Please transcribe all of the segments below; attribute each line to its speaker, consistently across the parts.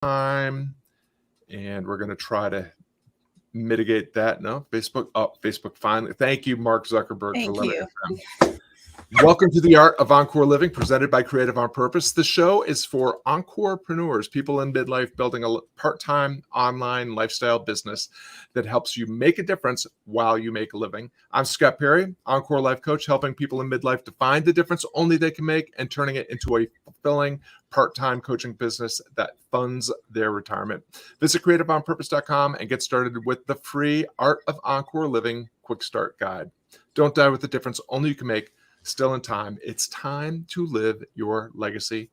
Speaker 1: time, and we're going to try to mitigate that. No, Facebook finally. Thank you, Mark Zuckerberg, for
Speaker 2: Thank
Speaker 1: letting
Speaker 2: you.
Speaker 1: us in. Welcome to the Art of Encore Living, presented by Creative on Purpose. The show is for encorepreneurs, people in midlife building a part-time online lifestyle business that helps you make a difference while you make a living. I'm Scott Perry, Encore Life Coach, helping people in midlife to find the difference only they can make and turning it into a fulfilling part-time coaching business that funds their retirement. Visit creativeonpurpose.com and get started with the free Art of Encore Living Quick Start Guide. Don't die with the difference only you can make. Still in time. It's time to live your legacy.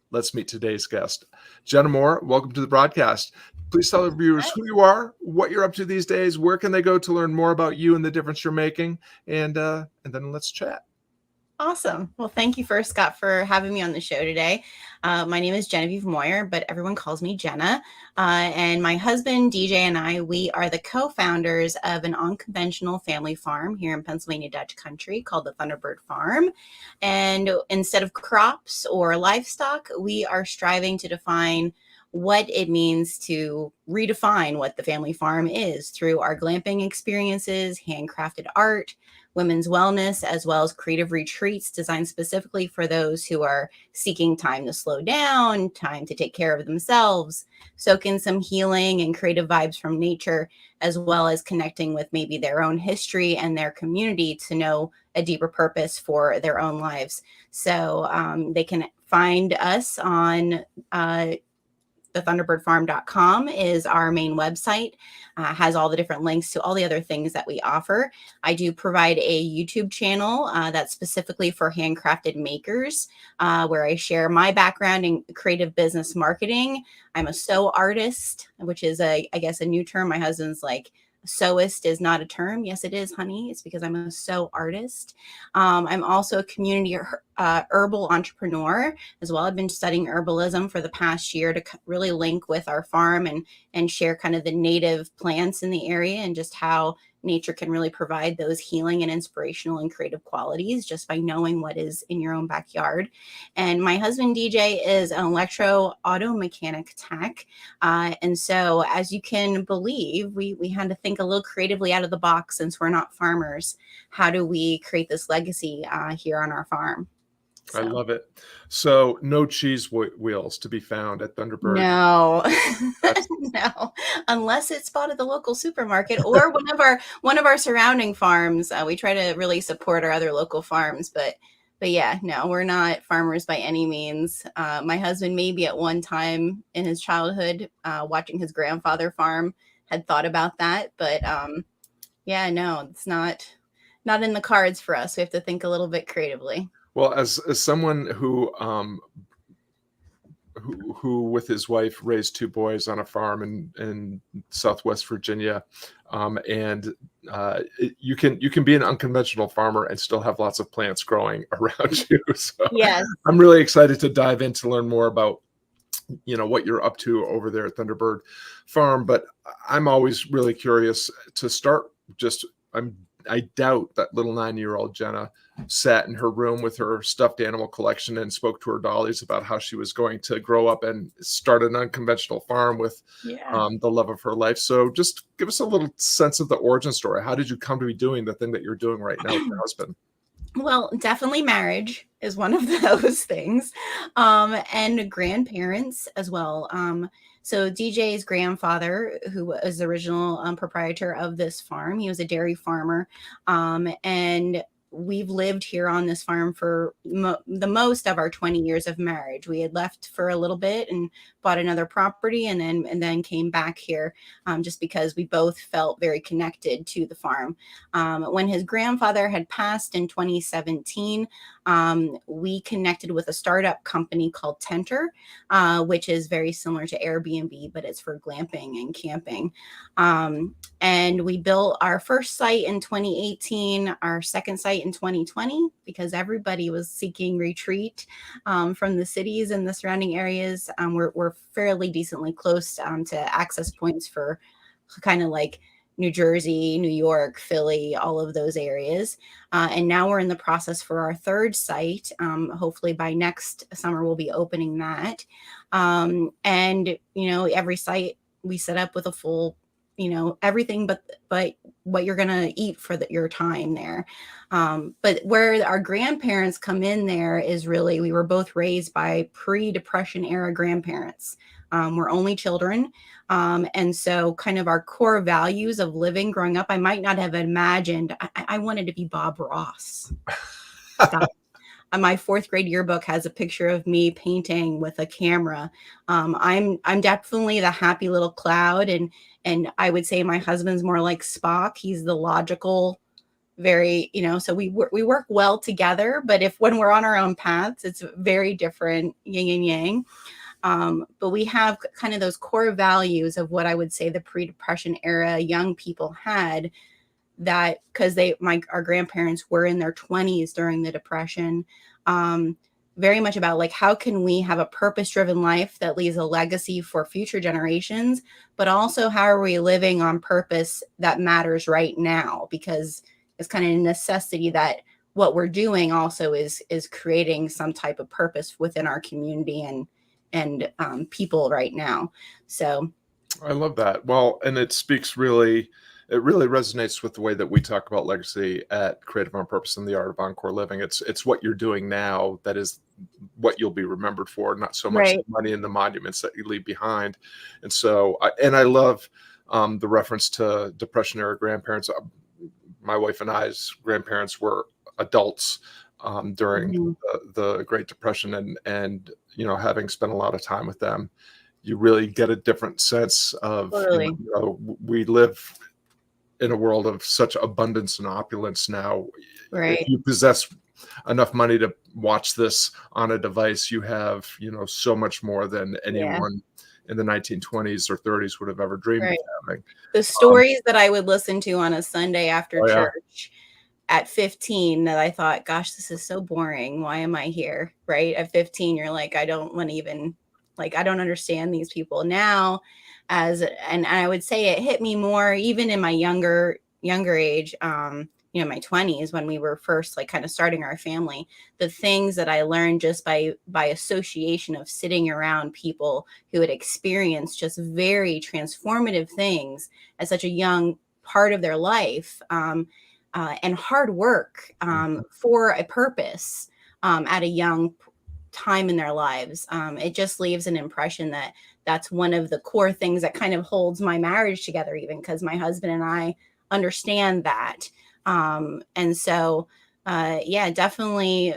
Speaker 1: Let's meet today's guest. Gena Moyer, welcome to the broadcast. Please tell the viewers who you are, what you're up to these days, where can they go to learn more about you and the difference you're making, and then let's chat.
Speaker 2: Awesome. Well, thank you first, Scott, for having me on the show today. My name is Genevieve Moyer, but everyone calls me Gena. And my husband, DJ, and I, we are the co-founders of an unconventional family farm here in Pennsylvania Dutch country called the Thunderbird Farm. And instead of crops or livestock, we are striving to define what it means to redefine what the family farm is through our glamping experiences, handcrafted art, women's wellness, as well as creative retreats designed specifically for those who are seeking time to slow down, time to take care of themselves, soak in some healing and creative vibes from nature, as well as connecting with maybe their own history and their community to know a deeper purpose for their own lives. So they can find us on the thunderbirdfarm.com is our main website, has all the different links to all the other things that we offer. I do provide a YouTube channel that's specifically for handcrafted makers, where I share my background in creative business marketing. I'm a sew artist, which is I guess a new term. My husband's like, sewist is not a term. Yes, it is, honey. It's because I'm a sew artist. I'm also a community herbal entrepreneur as well. I've been studying herbalism for the past year to really link with our farm and share kind of the native plants in the area and just how nature can really provide those healing and inspirational and creative qualities just by knowing what is in your own backyard. And my husband, DJ, is an electro auto mechanic tech. And so, as you can believe, we had to think a little creatively out of the box since we're not farmers. How do we create this legacy here on our farm?
Speaker 1: So. I love it. So no cheese wheels to be found at Thunderbird.
Speaker 2: No, no, unless it's bought at the local supermarket or one of our surrounding farms. We try to really support our other local farms, but yeah, no, we're not farmers by any means. My husband maybe at one time in his childhood, watching his grandfather farm, had thought about that, but yeah, no, it's not in the cards for us. We have to think a little bit creatively.
Speaker 1: Well, as someone who with his wife raised two boys on a farm in Southwest Virginia, you can be an unconventional farmer and still have lots of plants growing around you. So yes. I'm really excited to dive in to learn more about what you're up to over there at Thunderbird Farm. But I'm always really curious to start. I doubt that little 9-year-old Gena sat in her room with her stuffed animal collection and spoke to her dollies about how she was going to grow up and start an unconventional farm with the love of her life. So just give us a little sense of the origin story. How did you come to be doing the thing that you're doing right now with your husband?
Speaker 2: Well, definitely marriage is one of those things, and grandparents as well. So DJ's grandfather, who was the original proprietor of this farm, he was a dairy farmer, and we've lived here on this farm for the most of our 20 years of marriage. We had left for a little bit and bought another property and then came back here just because we both felt very connected to the farm. When his grandfather had passed in 2017, we connected with a startup company called Tenter, which is very similar to Airbnb, but it's for glamping and camping. And we built our first site in 2018, our second site in 2020, because everybody was seeking retreat from the cities and the surrounding areas. We're fairly decently close to access points for kind of like New Jersey, New York, Philly, all of those areas. And now we're in the process for our third site. Hopefully by next summer, we'll be opening that. And, every site we set up with a full, everything but what you're going to eat for your time there. But where our grandparents come in there is really, we were both raised by pre-Depression era grandparents. We're only children. And so kind of our core values of living growing up, I might not have imagined. I wanted to be Bob Ross. My fourth grade yearbook has a picture of me painting with a camera. I'm definitely the happy little cloud. And I would say my husband's more like Spock. He's the logical, very, so we work well together, but when we're on our own paths, it's very different, yin and yang. But we have kind of those core values of what I would say the pre-Depression era young people had, that because our grandparents were in their 20s during the Depression, very much about like, how can we have a purpose-driven life that leaves a legacy for future generations, but also how are we living on purpose that matters right now? Because it's kind of a necessity that what we're doing also is creating some type of purpose within our community and people right now. So
Speaker 1: I love that. Well, and it really resonates with the way that we talk about legacy at Creative on Purpose and the Art of Encore Living. It's what you're doing now that is what you'll be remembered for, not so much the money and the monuments that you leave behind. And so, I love the reference to Depression era grandparents. My wife and I's grandparents were adults during the Great Depression, and having spent a lot of time with them, you really get a different sense of, we live in a world of such abundance and opulence now.
Speaker 2: Right.
Speaker 1: If you possess enough money to watch this on a device, you have, so much more than anyone in the 1920s or 30s would have ever dreamed of having.
Speaker 2: The stories that I would listen to on a Sunday after church at 15, that I thought, gosh, this is so boring. Why am I here? Right. At 15, you're like, I don't want to even, like, I don't understand these people now. And I would say it hit me more even in my younger age, my 20s, when we were first like kind of starting our family. The things that I learned just by association of sitting around people who had experienced just very transformative things at such a young part of their life, and hard work for a purpose at a young time in their lives. It just leaves an impression that that's one of the core things that kind of holds my marriage together, even because my husband and I understand that. And so, definitely,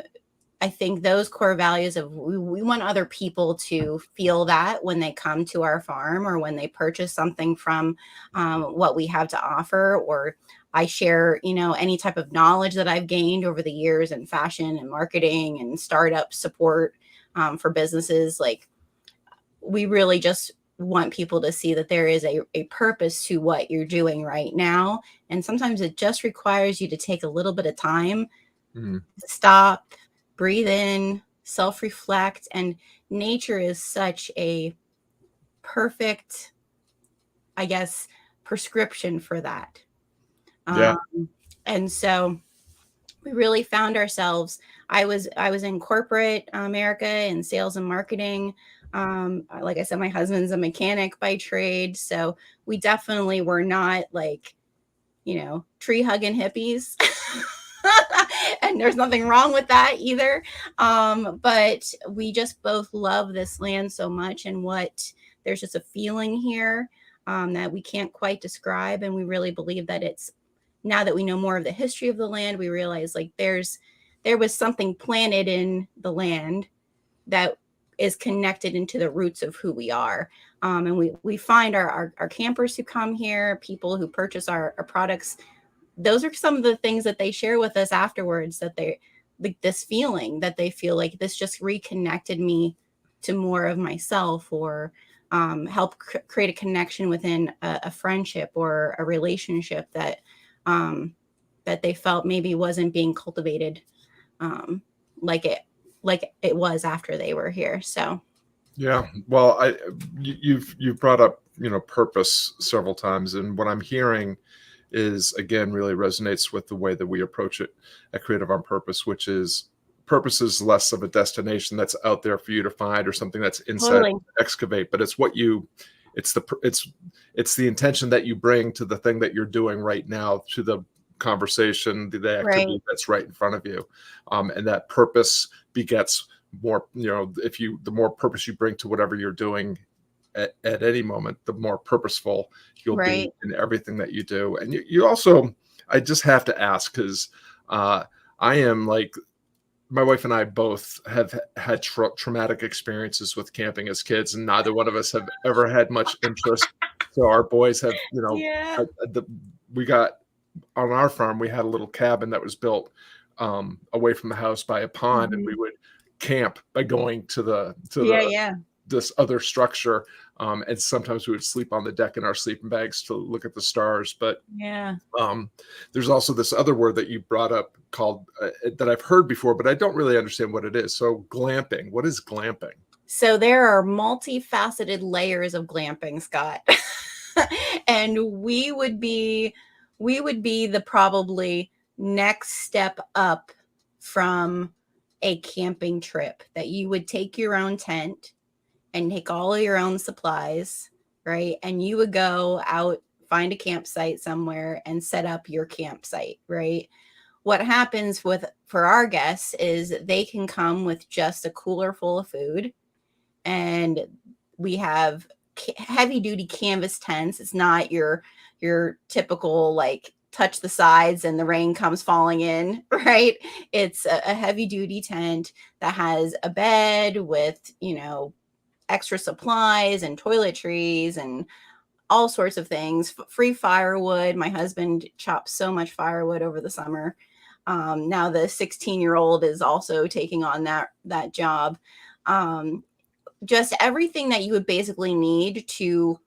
Speaker 2: I think those core values of we want other people to feel that when they come to our farm or when they purchase something from what we have to offer, or I share, any type of knowledge that I've gained over the years in fashion and marketing and startup support for businesses. Like, we really just want people to see that there is a purpose to what you're doing right now. And sometimes it just requires you to take a little bit of time, stop, breathe in, self-reflect. And nature is such a perfect, I guess, prescription for that. And so we really found ourselves. I was in corporate America in sales and marketing. Like I said, my husband's a mechanic by trade. So we definitely were not like, tree hugging hippies. And there's nothing wrong with that either. But we just both love this land so much, and there's just a feeling here that we can't quite describe. And we really believe that now that we know more of the history of the land, we realize like there was something planted in the land that is connected into the roots of who we are. And we find our campers who come here, people who purchase our products, those are some of the things that they share with us afterwards, that this feeling that they feel like this just reconnected me to more of myself, or help create a connection within a friendship or a relationship that they felt maybe wasn't being cultivated like it was after they were here. So
Speaker 1: Yeah. Well, you've brought up, purpose several times, and what I'm hearing is, again, really resonates with the way that we approach it at Creative on Purpose, which is purpose is less of a destination that's out there for you to find or something that's inside
Speaker 2: Totally.
Speaker 1: to excavate, but it's it's the intention that you bring to the thing that you're doing right now, to the conversation, the activity
Speaker 2: Right.
Speaker 1: that's right in front of you. And that purpose begets more, the more purpose you bring to whatever you're doing at any moment, the more purposeful you'll be
Speaker 2: Right.
Speaker 1: in everything that you do. And you also, I just have to ask, because I am like, my wife and I both have had traumatic experiences with camping as kids, and neither one of us have ever had much interest. So our boys have,
Speaker 2: Yeah.
Speaker 1: we got on our farm, we had a little cabin that was built away from the house by a pond, and we
Speaker 2: Mhm.
Speaker 1: would camp by going to
Speaker 2: Yeah. Yeah.
Speaker 1: this other structure. And sometimes we would sleep on the deck in our sleeping bags to look at the stars. But
Speaker 2: Yeah.
Speaker 1: there's also this other word that you brought up called that I've heard before, but I don't really understand what it is. So glamping, what is glamping?
Speaker 2: So there are multifaceted layers of glamping, Scott. And we would be the probably next step up from a camping trip, that you would take your own tent and take all of your own supplies, right? And you would go out, find a campsite somewhere and set up your campsite, right? What happens with for our guests is they can come with just a cooler full of food, and we have heavy duty canvas tents. It's not your typical like touch the sides and the rain comes falling in, right? It's a heavy duty tent that has a bed with, extra supplies and toiletries and all sorts of things. Free firewood. My husband chops so much firewood over the summer. Now the 16-year-old is also taking on that job. Um, just everything that you would basically need to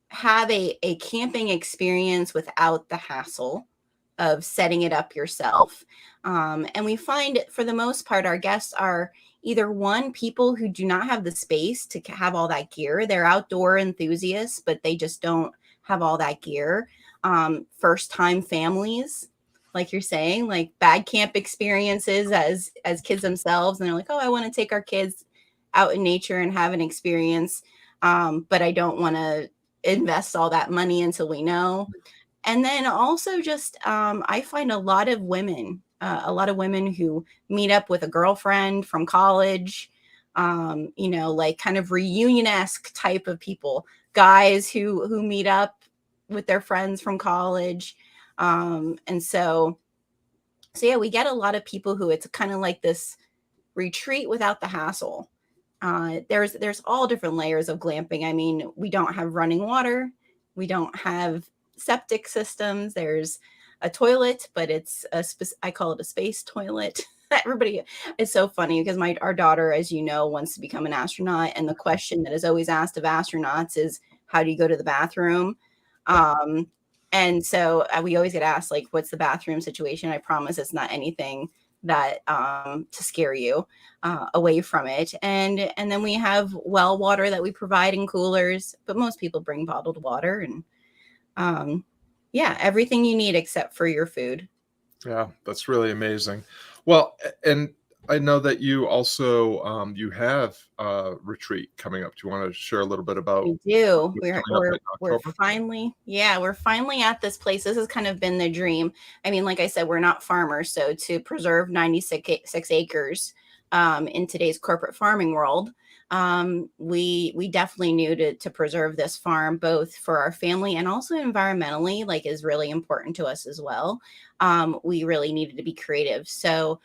Speaker 2: have a camping experience without the hassle of setting it up yourself. And we find for the most part, our guests are either one, people who do not have the space to have all that gear. They're outdoor enthusiasts, but they just don't have all that gear. First time families, like you're saying, like bad camp experiences as kids themselves. And they're like, oh, I want to take our kids out in nature and have an experience. But I don't want to invest all that money until we know. And then also just I find a lot of women who meet up with a girlfriend from college, like kind of reunion-esque type of people, guys who meet up with their friends from college. And so yeah, we get a lot of people who it's kind of like this retreat without the hassle. There's all different layers of glamping. I mean, we don't have running water, we don't have septic systems. There's a toilet, but I call it a space toilet. Everybody, it's so funny because our daughter, as you know, wants to become an astronaut, and the question that is always asked of astronauts is, "How do you go to the bathroom?" Um, and so we always get asked, like, "What's the bathroom situation?" I promise it's not anything that to scare you away from it. And then we have well water that we provide in coolers, but most people bring bottled water, and um, yeah, everything you need except for your food.
Speaker 1: Yeah, that's really amazing. Well, and I know that you also you have a retreat coming up. Do you want to share a little bit about
Speaker 2: We do.
Speaker 1: what's
Speaker 2: We're
Speaker 1: coming up
Speaker 2: we're
Speaker 1: in
Speaker 2: we're
Speaker 1: October?
Speaker 2: finally, yeah, we're finally at this place. This has kind of been the dream. I mean, like I said, we're not farmers, so to preserve 96 acres in today's corporate farming world, we definitely knew to preserve this farm both for our family and also environmentally, like is really important to us as well. We really needed to be creative, so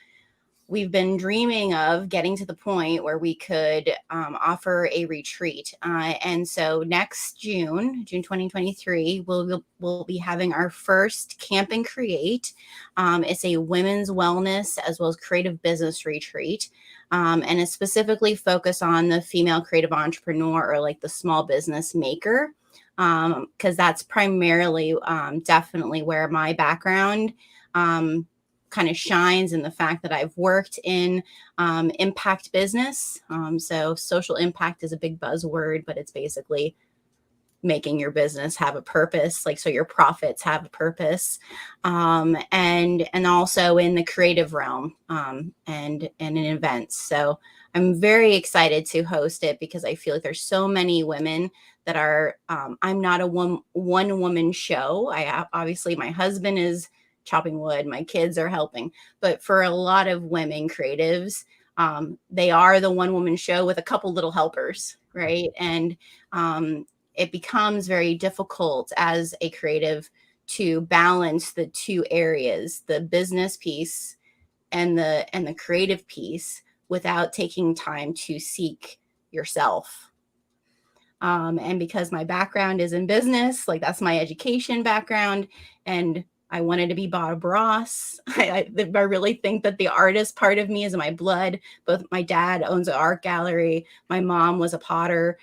Speaker 2: we've been dreaming of getting to the point where we could offer a retreat. And so next June 2023, we'll be having our first Camp and Create. It's a women's wellness as well as creative business retreat. And it's specifically focused on the female creative entrepreneur, or like the small business maker, because that's primarily definitely where my background kind of shines in the fact that I've worked in impact business. So social impact is a big buzzword, but it's basically making your business have a purpose, like so your profits have a purpose, and also in the creative realm, and in events. So I'm very excited to host it because I feel like there's so many women that are. I'm not a one woman show. Obviously my husband is chopping wood, my kids are helping, but for a lot of women creatives, they are the one woman show with a couple little helpers, right? And it becomes very difficult as a creative to balance the two areas, the business piece and the creative piece, without taking time to seek yourself. And because my background is in business, like that's my education background, and I wanted to be Bob Ross. I really think that the artist part of me is in my blood. Both my dad owns an art gallery. My mom was a potter.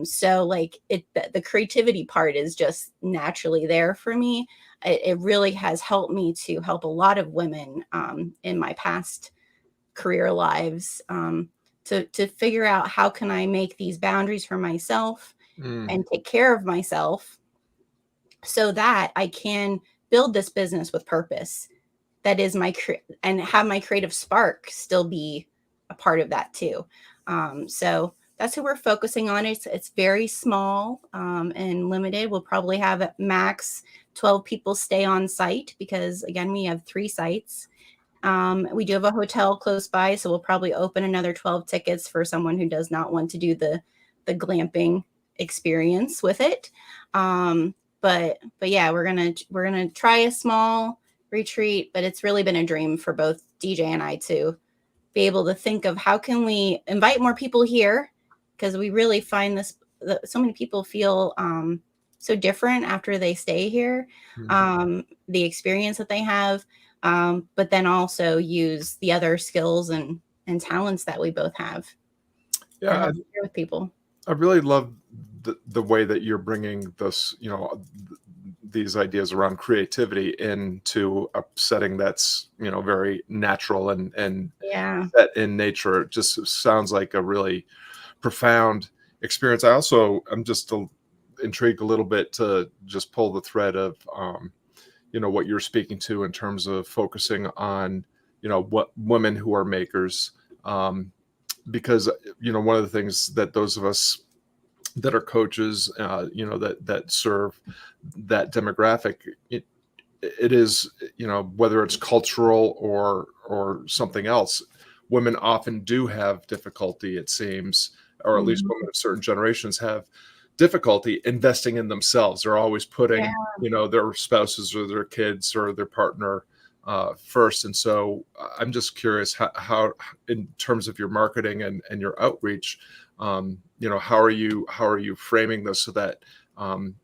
Speaker 2: So like the creativity part is just naturally there for me. It really has helped me to help a lot of women in my past career lives, to figure out how can I make these boundaries for myself and take care of myself so that I can build this business with purpose. That is and have my creative spark still be a part of that too. So that's who we're focusing on. It's very small and limited. We'll probably have at max 12 people stay on site because again, we have 3 sites. We do have a hotel close by, so we'll probably open another 12 tickets for someone who does not want to do the glamping experience with it. But yeah, we're gonna try a small retreat, but it's really been a dream for both DJ and I to be able to think of how can we invite more people here, because we really find so many people feel so different after they stay here, the experience that they have, but then also use the other skills and talents that we both have to
Speaker 1: Yeah,
Speaker 2: help share with people.
Speaker 1: I really love the way that you're bringing this, these ideas around creativity into a setting that's, very natural and
Speaker 2: Yeah.
Speaker 1: set in nature. It just sounds like a really profound experience. I'm just intrigued a little bit to just pull the thread of, what you're speaking to in terms of focusing on, what women who are makers, because, one of the things that those of us that are coaches, that serve that demographic, it is, whether it's cultural or something else, women often do have difficulty, it seems, or at least
Speaker 2: Mhm.
Speaker 1: women of certain generations have difficulty investing in themselves. They're always
Speaker 2: Yeah.
Speaker 1: putting, their spouses or their kids or their partner first. And so I'm just curious how in terms of your marketing and your outreach, how are you framing this so that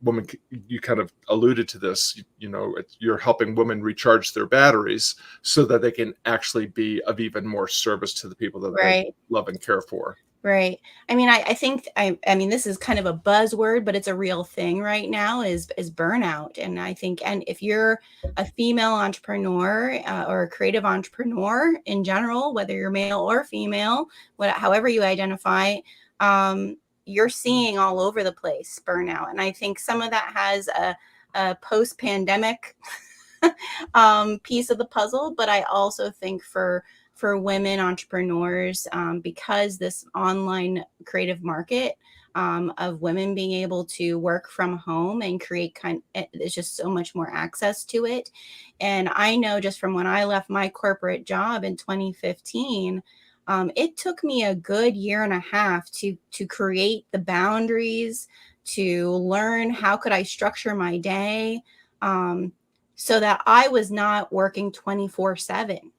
Speaker 1: women, you kind of alluded to this, you're helping women recharge their batteries so that they can actually be of even more service to the people that they
Speaker 2: Right.
Speaker 1: love and care for.
Speaker 2: Right. I mean, I think I mean this is kind of a buzzword, but it's a real thing right now is burnout. And I think, and if you're a female entrepreneur or a creative entrepreneur in general, whether you're male or female, however you identify, you're seeing all over the place burnout. And I think some of that has a post-pandemic piece of the puzzle, but I also think for women entrepreneurs, because this online creative market of women being able to work from home and create there's just so much more access to it. And I know just from when I left my corporate job in 2015, it took me a good year and a half to create the boundaries, to learn how could I structure my day, so that I was not working 24/7.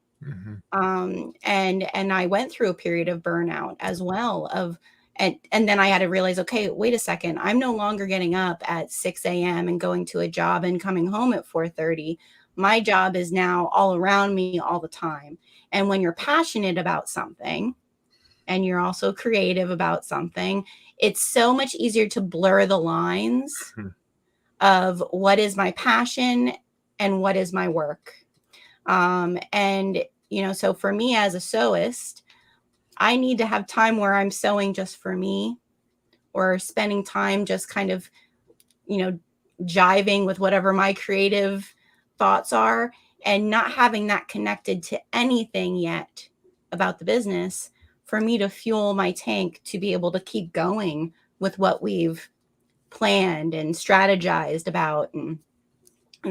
Speaker 2: And I went through a period of burnout as well and then I had to realize, okay, wait a second, I'm no longer getting up at 6 a.m. and going to a job and coming home at 4:30. My job is now all around me all the time. And when you're passionate about something and you're also creative about something, it's so much easier to blur the lines of what is my passion and what is my work. And, so for me as a sewist, I need to have time where I'm sewing just for me, or spending time just kind of, jiving with whatever my creative thoughts are, and not having that connected to anything yet about the business for me to fuel my tank to be able to keep going with what we've planned and strategized about, and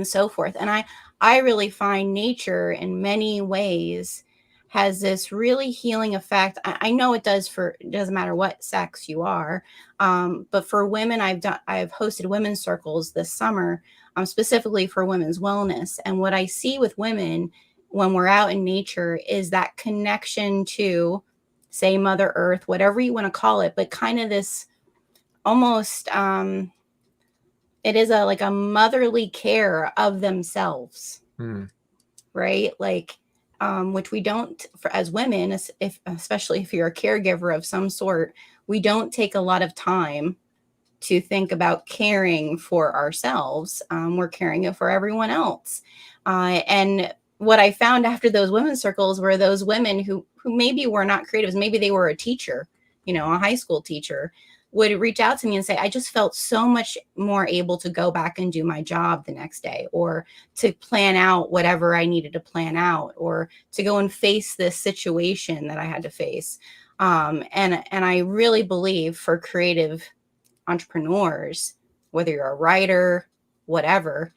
Speaker 2: so forth. And I really find nature in many ways has this really healing effect. I know it does it doesn't matter what sex you are. But for women, I've hosted women's circles this summer, specifically for women's wellness. And what I see with women when we're out in nature is that connection to, say, Mother Earth, whatever you want to call it, but kind of this almost, it is like a motherly care of themselves, right? Like, which we don't, as women, especially if you're a caregiver of some sort, we don't take a lot of time to think about caring for ourselves. We're caring it for everyone else. And what I found after those women's circles were those women who maybe were not creatives, maybe they were a teacher, a high school teacher, would reach out to me and say, I just felt so much more able to go back and do my job the next day, or to plan out whatever I needed to plan out, or to go and face this situation that I had to face. And I really believe for creative entrepreneurs, whether you're a writer, whatever,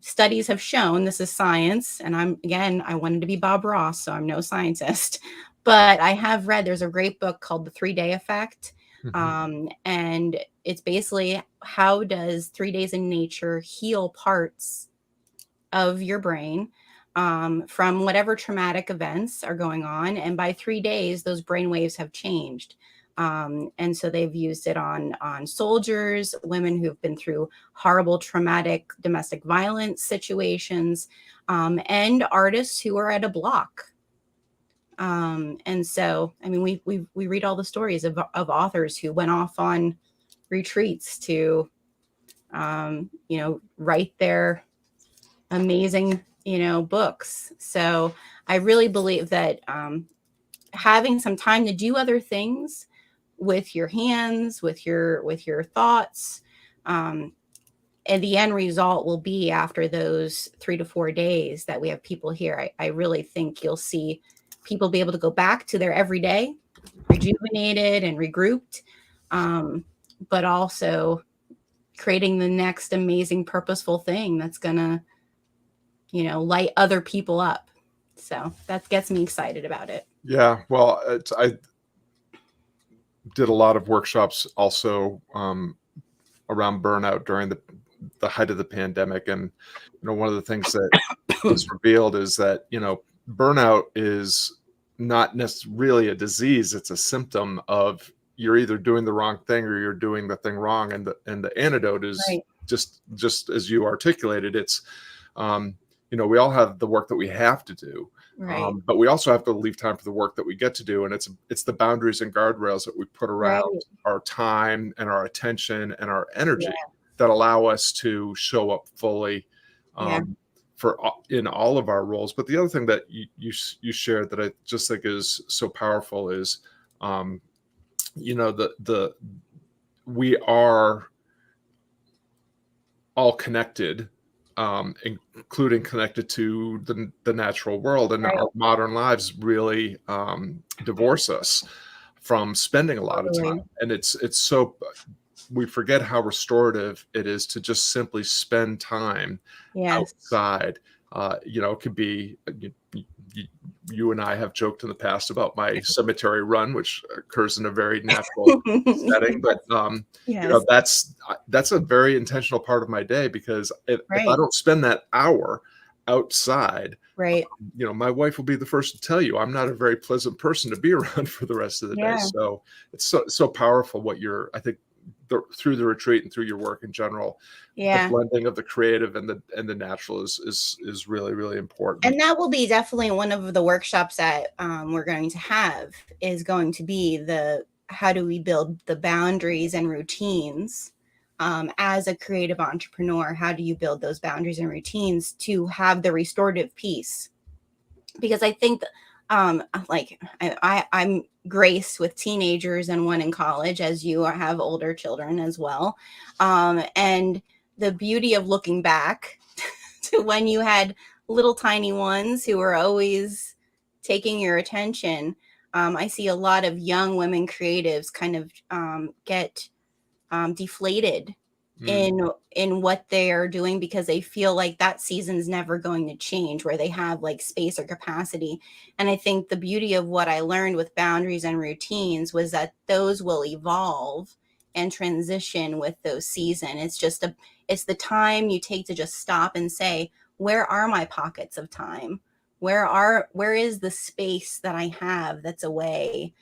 Speaker 2: studies have shown, this is science. And I wanted to be Bob Ross, so I'm no scientist, but I have read, there's a great book called The 3-Day Effect. And it's basically, how does 3 days in nature heal parts of your brain from whatever traumatic events are going on. And by 3 days, those brain waves have changed. And so they've used it on soldiers, women who've been through horrible traumatic domestic violence situations, and artists who are at a block. And so, I mean, we read all the stories of authors who went off on retreats to, write their amazing, books. So I really believe that having some time to do other things with your hands, with your thoughts, and the end result will be, after those 3 to 4 days that we have people here, I really think you'll see people be able to go back to their everyday, rejuvenated and regrouped, but also creating the next amazing, purposeful thing that's gonna, light other people up. So that gets me excited about it.
Speaker 1: Yeah, well, I did a lot of workshops also around burnout during the height of the pandemic, and one of the things that was revealed is that burnout is not necessarily a disease; it's a symptom of, you're either doing the wrong thing or you're doing the thing wrong, and the antidote is
Speaker 2: Right.
Speaker 1: just as you articulated. It's we all have the work that we have to do.
Speaker 2: Right.
Speaker 1: But we also have to leave time for the work that we get to do. And it's the boundaries and guardrails that we put around our time and our attention and our energy that allow us to show up fully in all of our roles. But the other thing that you shared that I just think is so powerful is, we are all connected, including connected to the natural world, and our modern lives really divorce us from spending a lot of time. And it's so, we forget how restorative it is to just simply spend time outside. It could be, you and I have joked in the past about my cemetery run, which occurs in a very natural setting, but that's a very intentional part of my day, because if I don't spend that hour outside, my wife will be the first to tell you I'm not a very pleasant person to be around for the rest of the day. So it's so powerful what I think through the retreat and through your work in general, the blending of the creative and the natural is really, really important.
Speaker 2: And that will be definitely one of the workshops that we're going to have, is going to be how do we build the boundaries and routines as a creative entrepreneur, how do you build those boundaries and routines to have the restorative piece? Because I think like I'm graced with teenagers and one in college, as you have older children as well. And the beauty of looking back to when you had little tiny ones who were always taking your attention. I see a lot of young women creatives kind of get deflated in what they are doing because they feel like that season's never going to change, where they have like space or capacity. And I think the beauty of what I learned with boundaries and routines was that those will evolve and transition with those season. It's the time you take to just stop and say, where are my pockets of time? Where is the space that I have that's away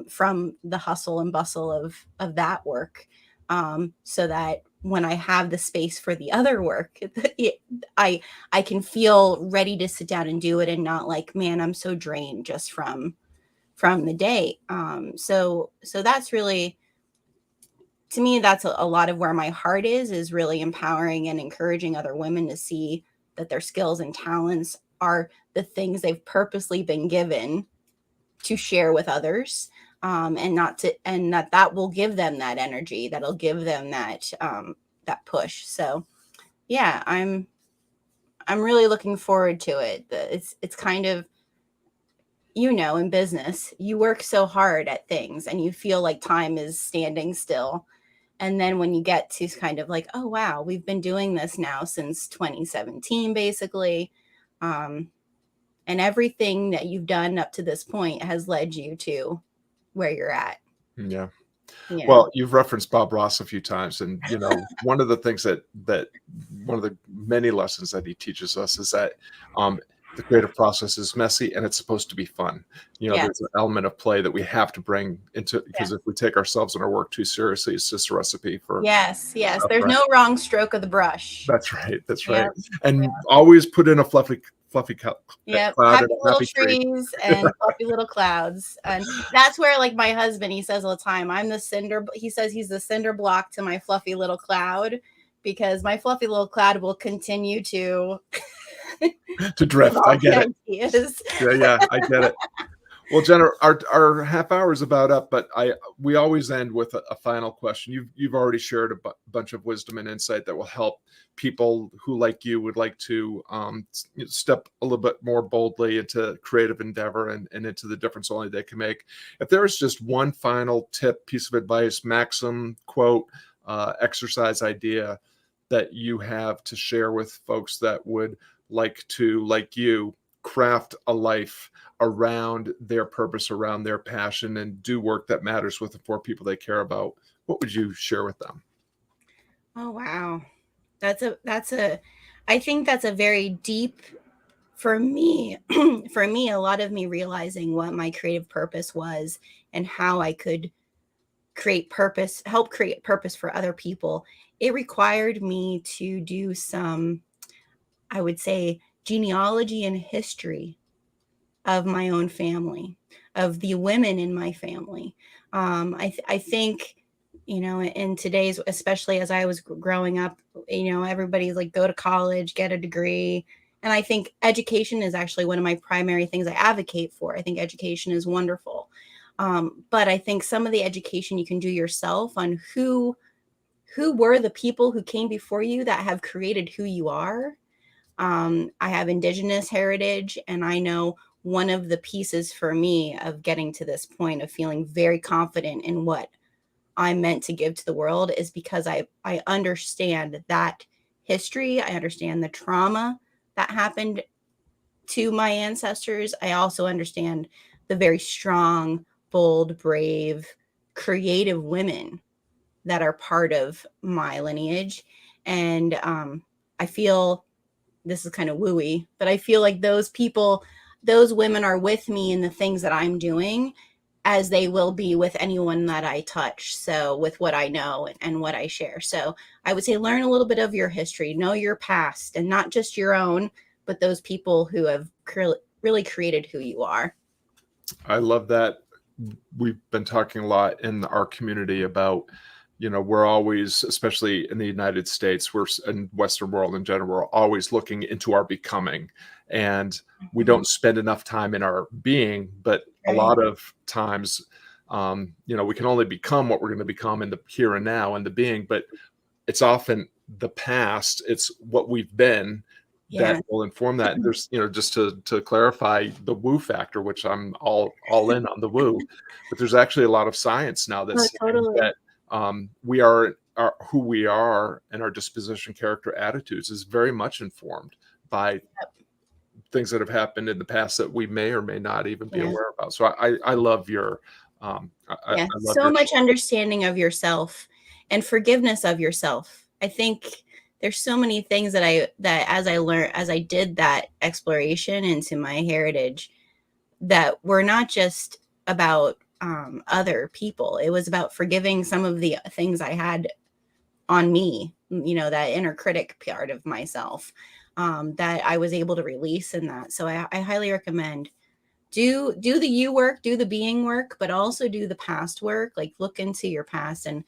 Speaker 2: from the hustle and bustle of that work? So that when I have the space for the other work, I can feel ready to sit down and do it, and not like, man, I'm so drained just from the day. So that's really, to me, that's a lot of where my heart is really empowering and encouraging other women to see that their skills and talents are the things they've purposely been given to share with others, and that will give them that energy, that'll give them that push. So yeah, I'm really looking forward to it. It's kind of, in business, you work so hard at things and you feel like time is standing still. And then when you get to kind of like, oh, wow, we've been doing this now since 2017, basically. And everything that you've done up to this point has led you to where you're at.
Speaker 1: Yeah.
Speaker 2: Yeah.
Speaker 1: Well, you've referenced Bob Ross a few times, and one of the things that one of the many lessons that he teaches us is that the creative process is messy and it's supposed to be fun.
Speaker 2: Yes.
Speaker 1: There's an element of play that we have to bring into, because
Speaker 2: Yes.
Speaker 1: if we take ourselves and our work too seriously, it's just a recipe for
Speaker 2: Yes. There's
Speaker 1: right?
Speaker 2: no wrong stroke of the brush.
Speaker 1: That's right. That's right.
Speaker 2: Yep.
Speaker 1: And always put in a fluffy cloud
Speaker 2: Happy
Speaker 1: and a
Speaker 2: little
Speaker 1: happy tree.
Speaker 2: trees and fluffy little clouds. And that's where, like, my husband, he says all the time, he says he's the cinder block to my fluffy little cloud, because my fluffy little cloud will continue to
Speaker 1: To drift. I get it.
Speaker 2: Ideas.
Speaker 1: Yeah, I get it. Well, Jenna, our half hour is about up, but we always end with a final question. You've already shared a bunch of wisdom and insight that will help people who, like you, would like to step a little bit more boldly into creative endeavor and into the difference only they can make. If there is just one final tip, piece of advice, maxim, quote, exercise idea that you have to share with folks that would like to, like you, craft a life around their purpose, around their passion, and do work that matters with the four people they care about, what would you share with them?
Speaker 2: Oh, wow. I think that's a very deep, for me, a lot of me realizing what my creative purpose was and how I could help create purpose for other people. It required me to do some, I would say, genealogy and history of my own family, of the women in my family. I think, in today's, especially as I was growing up, everybody's like, go to college, get a degree. And I think education is actually one of my primary things I advocate for. I think education is wonderful. But I think some of the education you can do yourself on who were the people who came before you that have created who you are. I have Indigenous heritage, and I know one of the pieces for me of getting to this point of feeling very confident in what I'm meant to give to the world is because I understand that history. I understand the trauma that happened to my ancestors. I also understand the very strong, bold, brave, creative women that are part of my lineage. And I feel, this is kind of wooey, but I feel like those women are with me in the things that I'm doing, as they will be with anyone that I touch. So with what I know and what I share. So I would say learn a little bit of your history, know your past, and not just your own, but those people who have really created who you are.
Speaker 1: I love that. We've been talking a lot in our community about we're always, especially in the United States, we're in Western world in general, we're always looking into our becoming, and we don't spend enough time in our being. But a lot of times, we can only become what we're going to become in the here and now and the being, but it's often the past, it's what we've been that will inform that. And there's, just to clarify the woo factor, which I'm all in on the woo, but there's actually a lot of science now that's saying that we are who we are, and our disposition, character, attitudes is very much informed by things that have happened in the past that we may or may not even be aware about. So I love your I love
Speaker 2: so
Speaker 1: your
Speaker 2: much understanding of yourself and forgiveness of yourself. I think there's so many things that as I did that exploration into my heritage, that were not just about other people. It was about forgiving some of the things I had on me, that inner critic part of myself, that I was able to release in that. So I highly recommend do the you work, do the being work, but also do the past work. Like, look into your past, and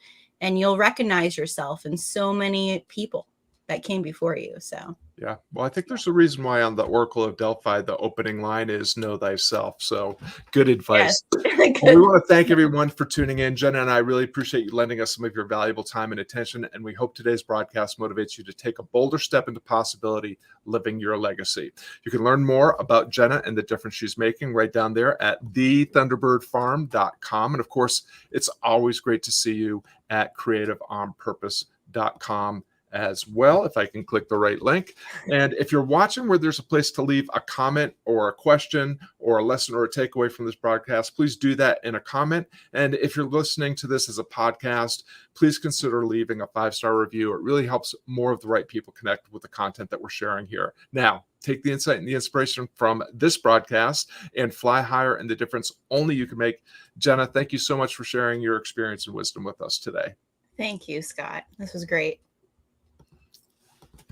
Speaker 2: you'll recognize yourself in so many people that came before you. So
Speaker 1: yeah, well, I think there's a reason why on the Oracle of Delphi the opening line is "Know thyself." So good advice.
Speaker 2: Yes.
Speaker 1: Well, we want to thank everyone for tuning in. Jenna and I really appreciate you lending us some of your valuable time and attention, and we hope today's broadcast motivates you to take a bolder step into possibility, living your legacy. You can learn more about Jenna and the difference she's making right down there at thethunderbirdfarm.com. And of course, it's always great to see you at creativeonpurpose.com as well, if I can click the right link. And if you're watching where there's a place to leave a comment or a question or a lesson or a takeaway from this broadcast, please do that in a comment. And if you're listening to this as a podcast, please consider leaving a 5-star review. It really helps more of the right people connect with the content that we're sharing here. Now, take the insight and the inspiration from this broadcast and fly higher in the difference only you can make. Jenna, thank you so much for sharing your experience and wisdom with us today.
Speaker 2: Thank you, Scott. This was great.